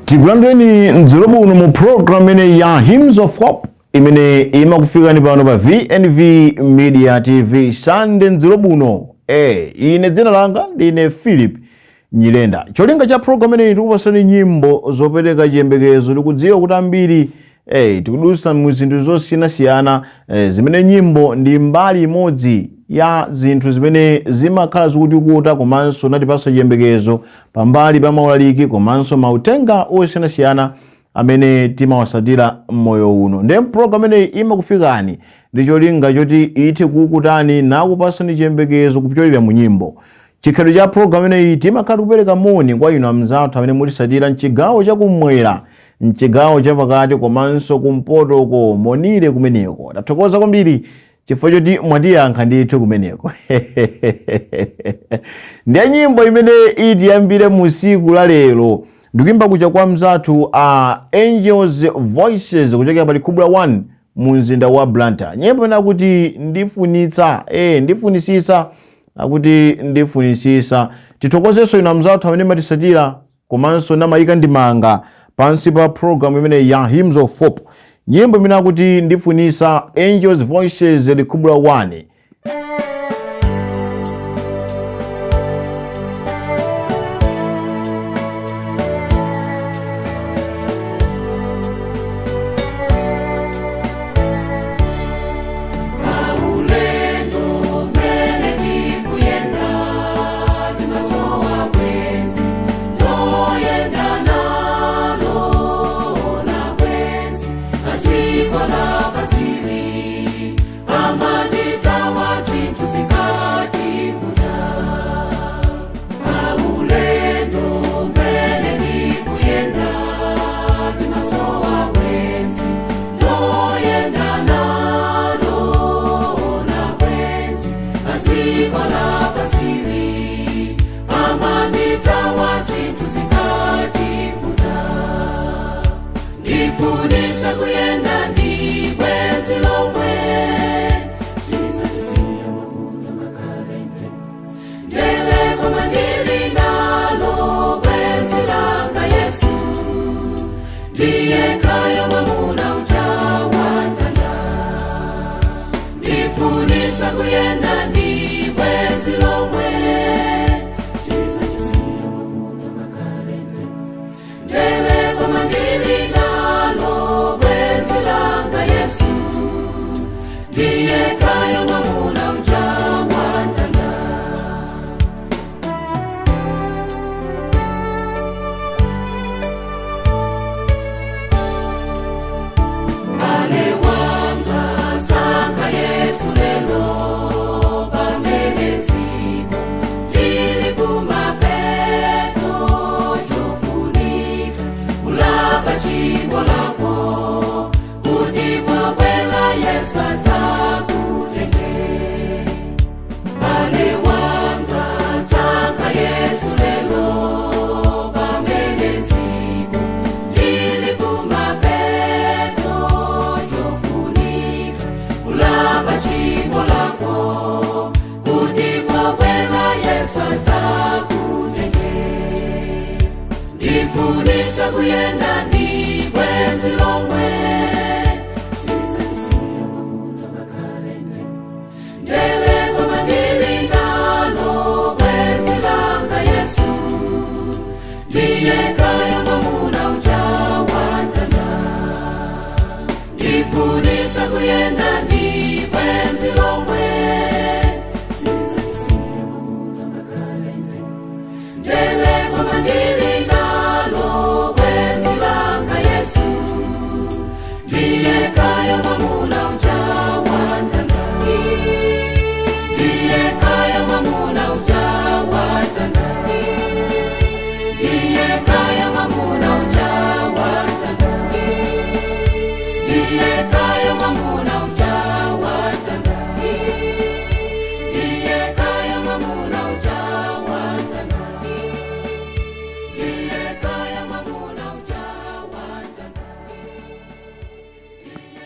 Tikulandeni ndzilobu uno mu program ene ya Hymns of Hope imene imakufika ni pano pa VNV Media TV Sunday ndzilobu uno. Ine dzina langa ndine Philip Nyilenda. Cholinga cha program ene tikupasani nyimbo zopereka chiyembekezo tikudziwa kuti ambiri tikudusa muzinthu zosiyana zimene nyimbo ndi mbali imodzi ya zinthu zimene zimakhala zikutikuta komanso natipasa chiyembekezo pambali pa maulaliki komanso mautenga osiyana amene timawasatira moyo uno. Ndiye program ene imakufikani ndi cholinga choti ithe kukutani nakupasani chiyembekezo kupyolera mu nyimbo. Chikhalidwe cha program ene timakhala kupereka moni kwa inu amzathu amene mulisatira mchigawo chakumwera, mchigawo chapakati komanso kumpoto ko monire kumeneko. Tathokoza kwambiri chifukwa choti mwatiyankha ndithu kumeneko. Ndiye nyimbo imene itiyambire mu siku la lero ndikuimba kucha kwa mzathu Angels Voices kuchokera pa Likubula 1 mu mzinda wa Blantyre. Nyimbo nakuti ndifunitsa ndifunisisa akuti ndifunisisa. Tithokozeso inu amzathu amene matisatira komanso namayika ndimanga pansi pa program imene ya Hymns of Hope. Nyimbo imene akuti ndifunisa, Angels Voices Likubula 1.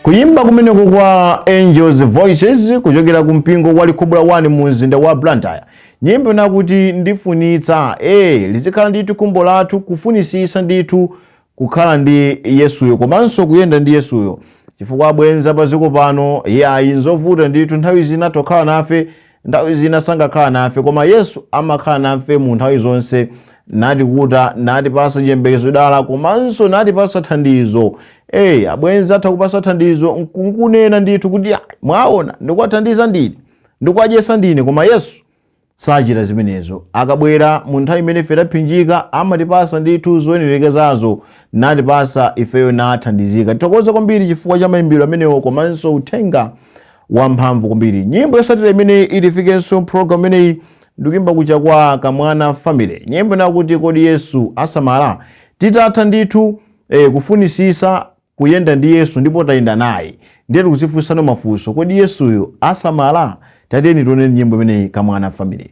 Kuimba kumeneko kwa Angels Voices kuchokera kumpingo kwa Likubula 1 mu mzinda wa Blantyre. Nyimbo nakuti ndifunitsa lizikhala ndithu kumbo lathu kufunisisa ndithu kukhala ndi Yesuyo komanso kuyenda ndi Yesuyo. Chifukwa abwenza paziko pano nzovuta ndithu, nthawi zina tokhala nafe, nthawi zina sangakhala nafe, koma Yesu amakhala nafe mu nthawi zonse, natikuta, natipasa chiyembekezo dala, komanso natipasa thandizo. Abwenza atha kupasa thandizo nkunena ndithu kuti mwaona ndikuwathandiza ndine, ndikuwadyesa ndine, koma Yesu sachita zimenezo. Akabwera mu nthawi imene ife taphinjika amatipasa ndithu zoyenerekezazo, natipasa ifeyo nathandizika. Titokoza kwambiri chifukwa cha mayimbiro amenewo komanso uthenga wamphamvu kwambiri. Nyimbo yosatira imene itifikenso program imeneyi ndikuimba kucha kwa Kamwana Family. Nyimbo nakuti kodi Yesu asamala. Titatha ndithu kufunisisa kuyenda ndi Yesu ndipo tayenda naye, ndiye tikuzifunsana mafunso, kodi Yesuyo asamala? Tatiyeni tione nyimbo imeneyi Kamwana Family.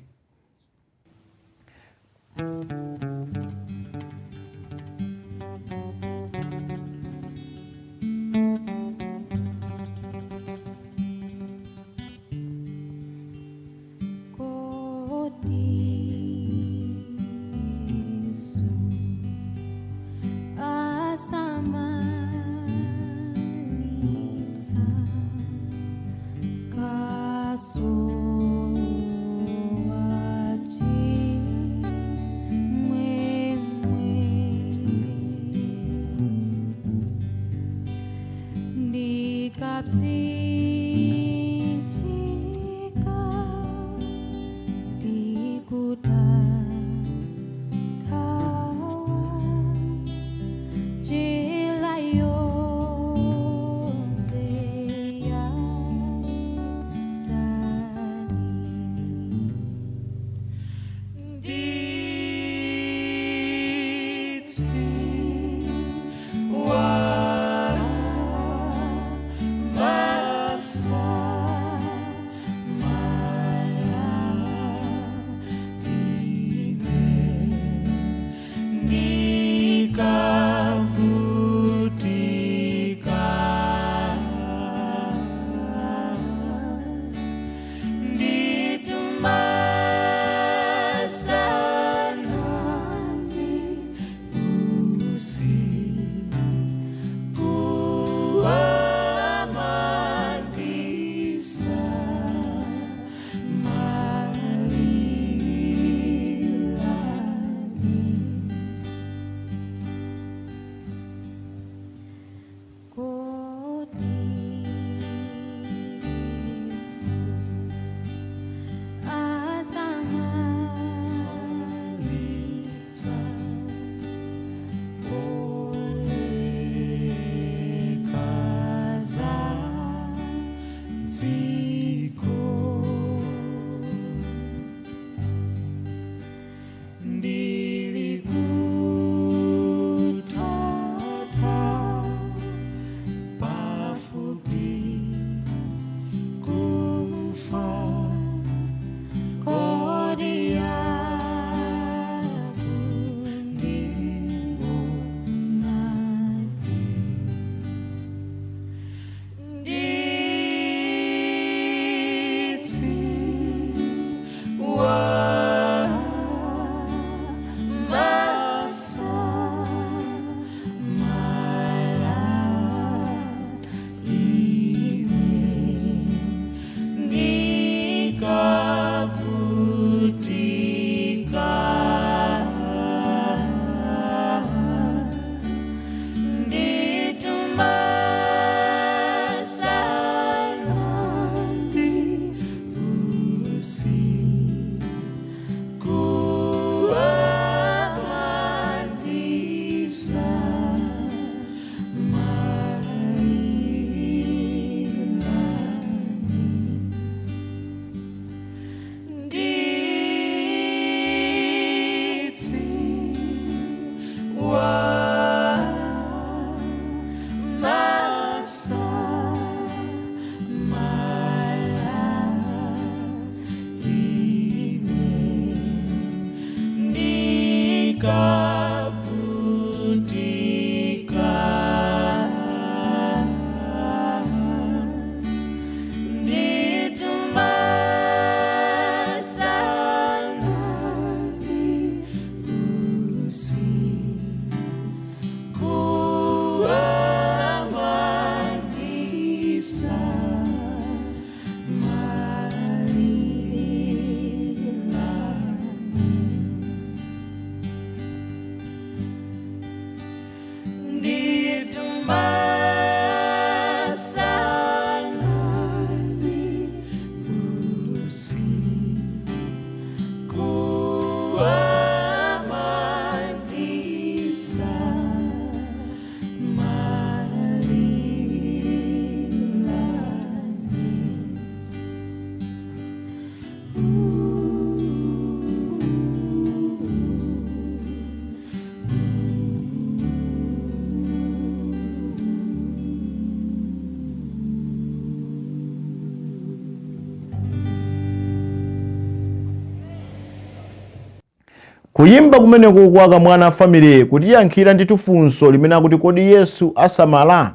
Kuyimba kumeneko kwa Akamwana family kutiyankhira ndi tufunso limene akuti kodi Yesu asamala.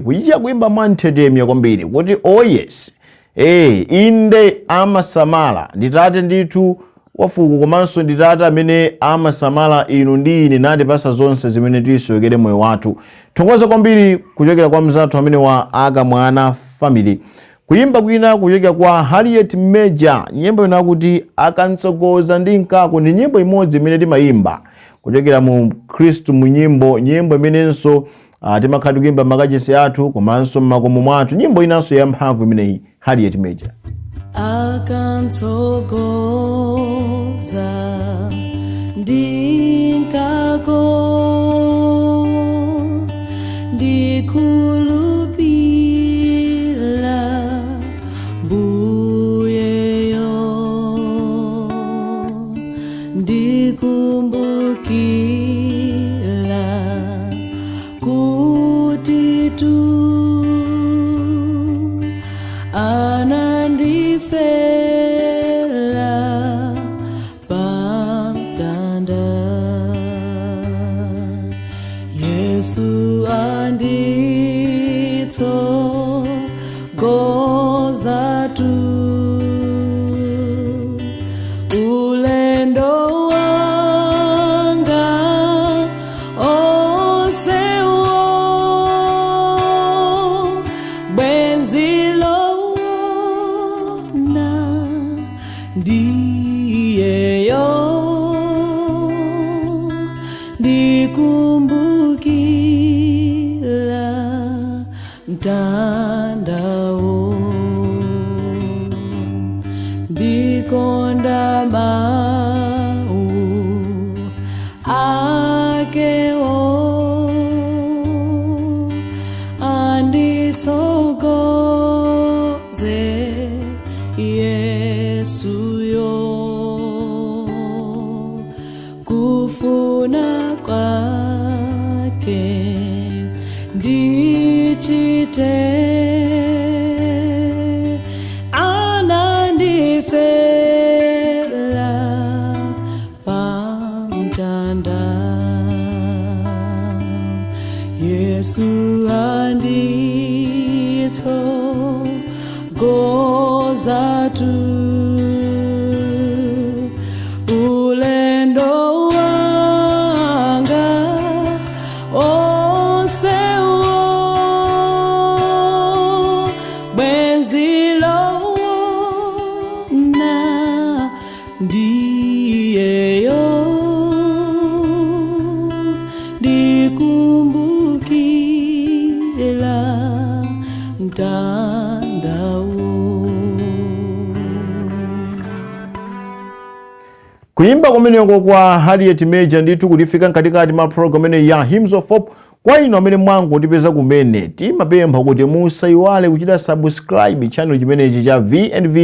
Kuyicha kuimba mwanthetemya kwambiri kuti oh yes. Inde amasamala nditate ndithu wafuko komanso nditate amene amasamala inu ndi ine natipasa zonse zimene tisowekere moyo wathu. Tongoza kwambiri kuchokera kwa mzathu amene wa Akamwana family. Kuyimba kwina kuchokera kwa Harriet Major, nyimbo inakuti akantsogoza ndi nkako, ndi nyimbo imodzi imene timayimba kuchokera mu Kristu mu nyimbo imenenso timakhala kuimba makachisi athu komanso makomo mwathu. Nyimbo inanso ya mphamvu imeneyi Harriet Major. Akantsogoza ndi nkako Yesu anditsogoza tu ulendo wanga onsewo bwenzi lona ndiyeyo ndikumbukila mtandao ndikonda mau akewo anditsogoze Yesuyo kufuna kwake ndichite anandifela pamtanda Yesu anditsogoza tu ulendo wanga onsewo bwenzi lona ndiyeyo ndikumbukila mtandao. Kuyimba kumeneko kwa Harriet Major ndithu kutifika mkatikati ma program ene ya Hymns of Hope. Kwa ino amene mwangu tipeza kumene timapempha kuti musayiwale kuchita subscribe channel chimenechi cha VNV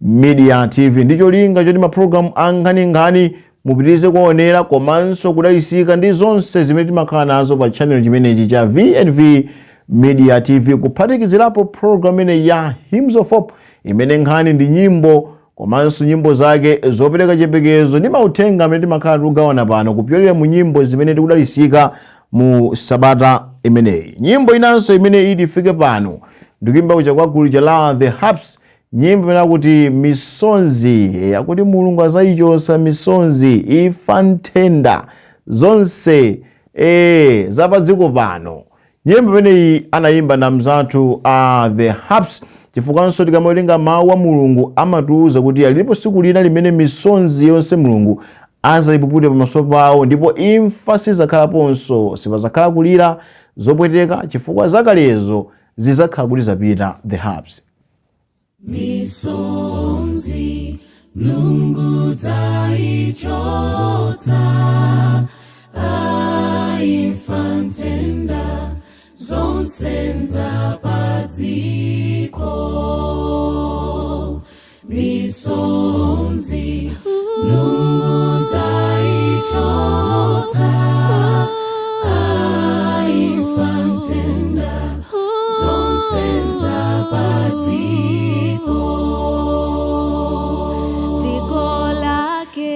Media TV. Ndicho linga choti ma program angani mupitirize kuonera komanso kudalisika ndi zonse zimene timakhala nazo pa channel chimenechi cha VNV Media TV, kuphatikizirapo program ene ya Hymns of Hope imene nkhani ndi nyimbo komanso nyimbo zake zopereka chiyembekezo ndi mauthenga amene timakhala tikugawana pano kupyolera mu nyimbo zimene tikudalisika mu sabata imeneyi. Nyimbo inanso imene itifike pano ndikuimba kucha kwa gulu la The Harps, nyimbo imene akuti misonzi, yakuti Mulungu azayichotsa misonzi ifa nthenda zonse zapadziko pano. Nyimbo imeneyi anayimba na mzathu The Harps, chifukwanso tikamawerenga mawu a Mulungu amatiuza kuti alipo tsiku lina limene misonzi yonse Mulungu azayipupute pamaso pawo, ndipo imfa sizakhalaponso, sipazakhala kulira zopweteka chifukwa zakalezo zizakhala kuti zapita. The Harps. Misonzi Mulungu zayichotsa imfa nthenda zonse zapadziko. Misonzi Mulungu zayichotsa imfa nthenda zonse zapadziko. Dziko lake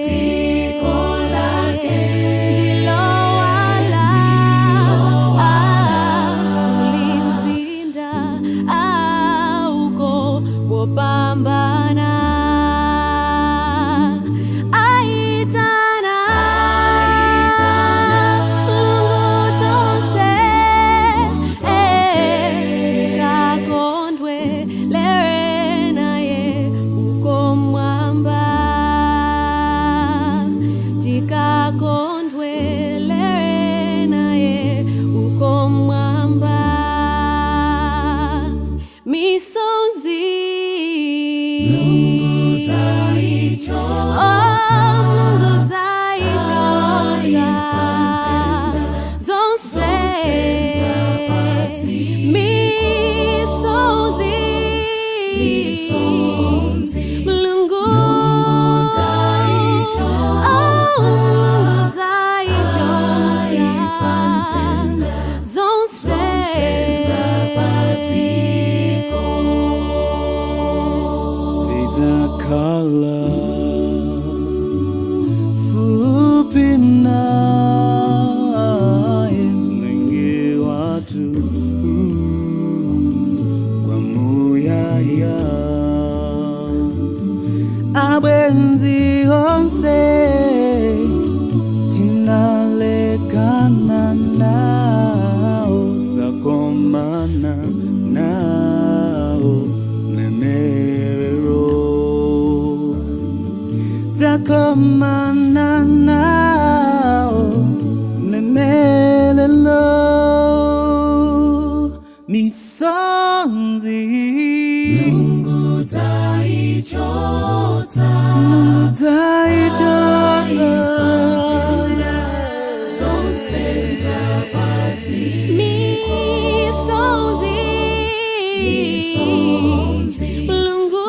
Abenzi onse tinalekana nao, zakomana nao nenero, zakomana nao nenelo, misonzi Mungu taichota, zonse zapatiko, misonzi Mungu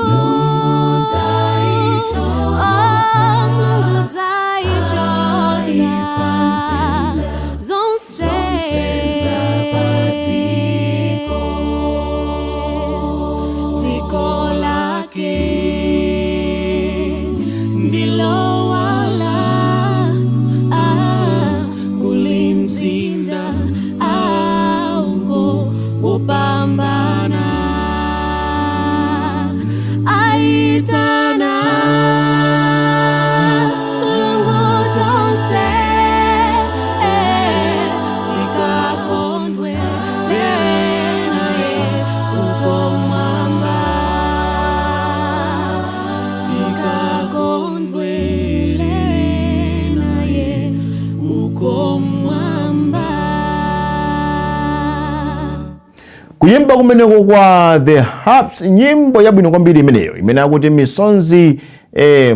taichota, zonse zapatiko, ziko lake ndilo wala kulimzinda aungo upambana aitana lungu tonse tikakondwe renae uko mwamba, tikakondwe renae uko mwamba. Kuyimba kumeneko kwa The Harps, nyimbo yabwino kwambiri imeneyo imene akuti misonzi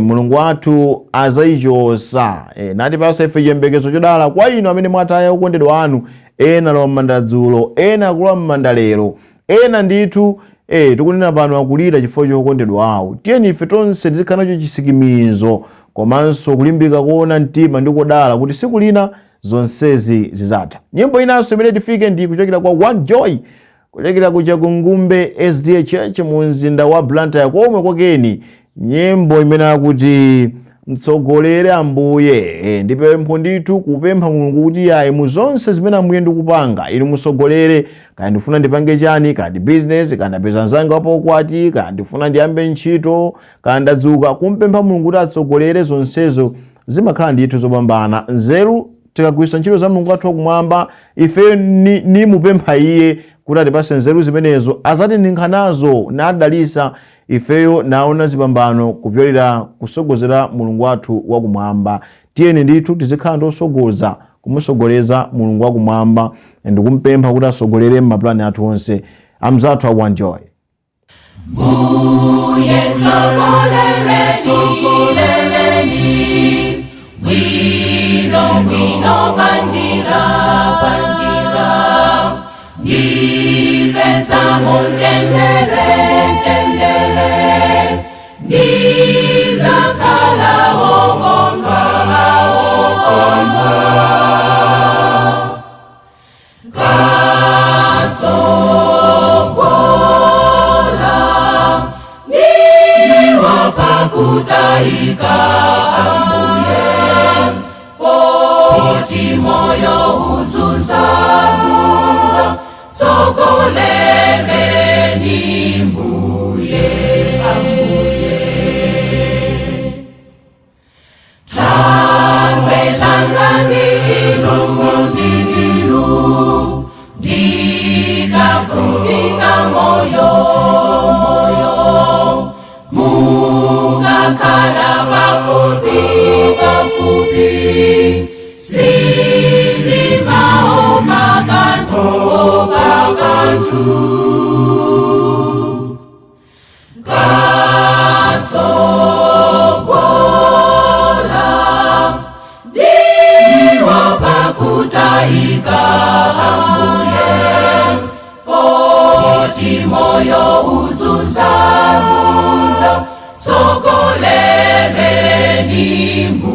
mulungu wathu azaichosa. Nati pasa ife chiyembekezo chodala kwa inu amene mwataya okondedwa anu, ena lowa m'manda dzulo, ena akulowa m'manda lero, ena ndithu tikunena pano akulira chifukwa chokondedwa awo. Tiyeni ife tonse tizikhala nacho chisikimizo komanso kulimbika kuona mtima ndi kodala kuti siku lina zonsezi zizatha. Nyimbo inanso imene tifike ndi kuchokera kwa One Joy, kuchokera kuja kungumbe SDA Church mu mzinda wa Blantyre komwe kwakeni. Nyimbo imene akuti mtsogolere Ambuye, ndipempho ndithu kupempha Mulungu kuti ayi mu zonse zimene Ambuye ndikupanga inu musogolere. Kaya ndifuna ndipange chani, kaya ndi business, kaya ndapeza nzanga wapo kwati, kaya ndifuna ndiyambe ntchito, kaya ndadzuka, kumpempha Mulungu kuti atsogolere zonsezo zimakhala ndithu zopambana. Nzeru tikagwiritsa ntchito za Mulungu wathu wakumwamba, ife ni mupempha iye kuti atipase nzeru zimenezo azatininkhana nazo nadalisa ifeyo naona zipambano kupyolera kusogozera Mulungu wathu wakumwamba. Tiyeni ndithu tizikhala tosogoza kumusogoleza Mulungu wakumwamba ndikumpempha kuti asogolere m'maplani athu onse. Amzathu a One Joy. Mbuye tsokoleleni, wino banjira, nipeza mundendele, nizatala okondwa, katsogola, niwapakutaika Ambuye, poti moyo uzunza, tsogoleleni Mbuye, tamvelangani ilu, ndikavutika moyo, mukakhala pafupi, silivao makantu, katsogola, ndiwapakutaika Ambuye, poti moyo uzunza, tsogoleleni Mbuye.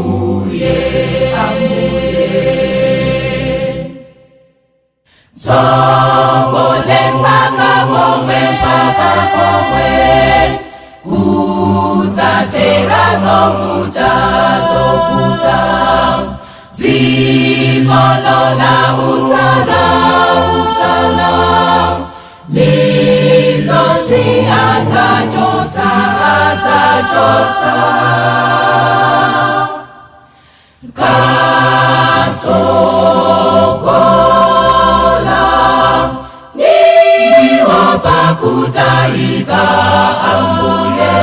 Sokole mpaka komwe kutatera zofuta zikolola usana mizosi atajosa katsokola niwo pakutaika ambuye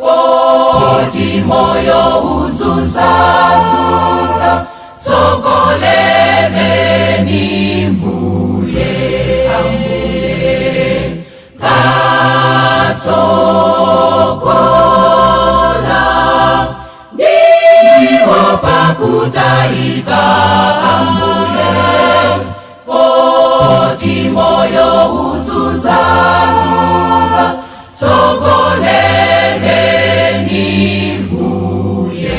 oti moyo uzunza sokoleleni mbuye katsokola niwo pakutaika ambuye oti moyo uzunza sokoleleni mbuye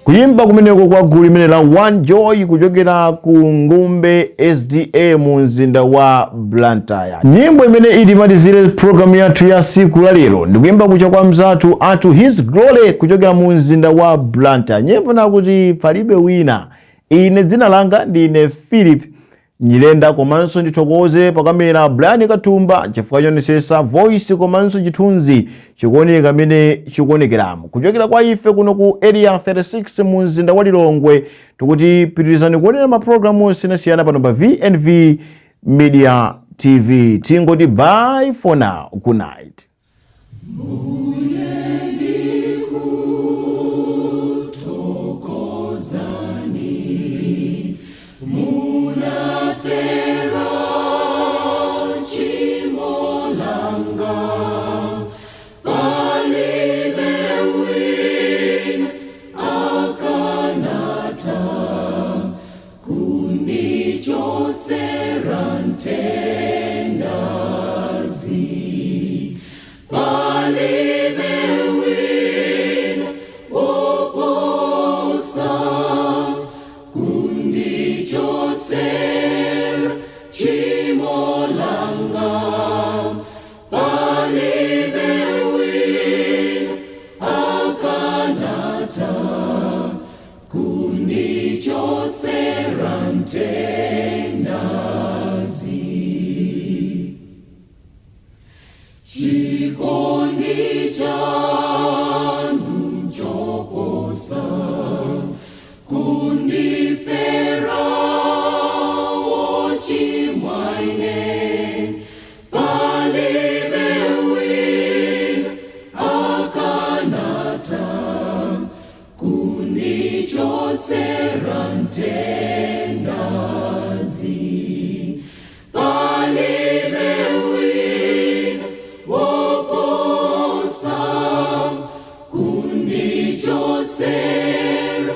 kuyimba kumeneko kwa gulu limene la One Joy kuchokera ku Ngumbe SDA mu mzinda wa Blantyre. Nyimbo imene itimalizire program yathu ya siku la lero ndikuyimba kucha kwa mzathu atu His Glory kuchokera mu mzinda wa Blantyre. Nyimbo nakuti palibe wina. Ine dzina langa ndine Philip Nyilenda, komanso ndithokoze pakamera Brian Katumba chifukwa chonesesa voice komanso chithunzi chikuoneka mene chikuonekeramo kuchokera kwa ife kuno ku area 36 mu mzinda wa Lilongwe. Tikuti pitirizani kuonera maprogramu osiyanasiyana pano pa VNV Media TV. Tingoti bye for now. Good night. Joseph